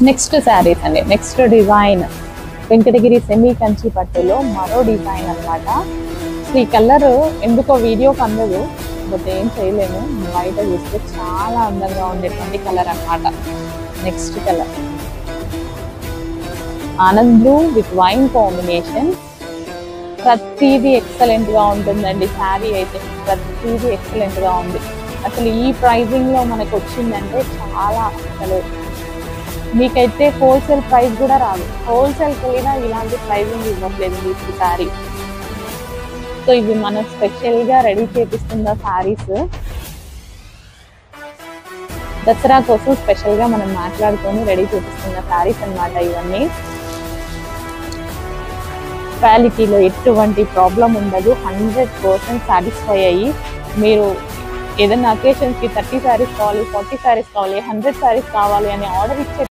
Next saris అండి. Next design Venkatagiri semi Kanchi పట్టులో మరో డిజైన్ అనమాట. ఈ కలర్ ఎందుకో వీడియోకి అందదు, బట్ ఏం చేయలేము, బయట చూస్తే చాలా అందంగా ఉండేటువంటి కలర్ అనమాట. Next colour Anand blue with wine combination. ప్రతిదీ ఎక్సలెంట్ గా ఉంటుందండి. శారీ అయితే ప్రతిదీ ఎక్సలెంట్ గా ఉంది. అసలు ఈ ప్రైజింగ్ లో మనకు వచ్చిందంటే చాలా, అసలు మీకైతే హోల్సేల్ ప్రైస్ కూడా రాదు. హోల్సేల్కి వెళ్ళినా ఇలాంటి ప్రైజింగ్ ఇవ్వట్లేదు ఈ శారీ. సో ఇవి మనం స్పెషల్ గా రెడీ చేపిస్తున్న శారీస్. దసరా కోసం స్పెషల్ గా మనం మాట్లాడుకొని రెడీ చేపిస్తున్న శారీస్ అన్నమాట ఇవన్నీ. క్వాలిటీలో ఎటువంటి ప్రాబ్లం ఉండదు, 100% సాటిస్ఫై అయ్యి మీరు ఏదైనా అకేషన్స్కి 30 శారీస్ కావాలి, 40 శారీస్ కావాలి, 100 శారీస్ కావాలి అని ఆర్డర్ ఇచ్చే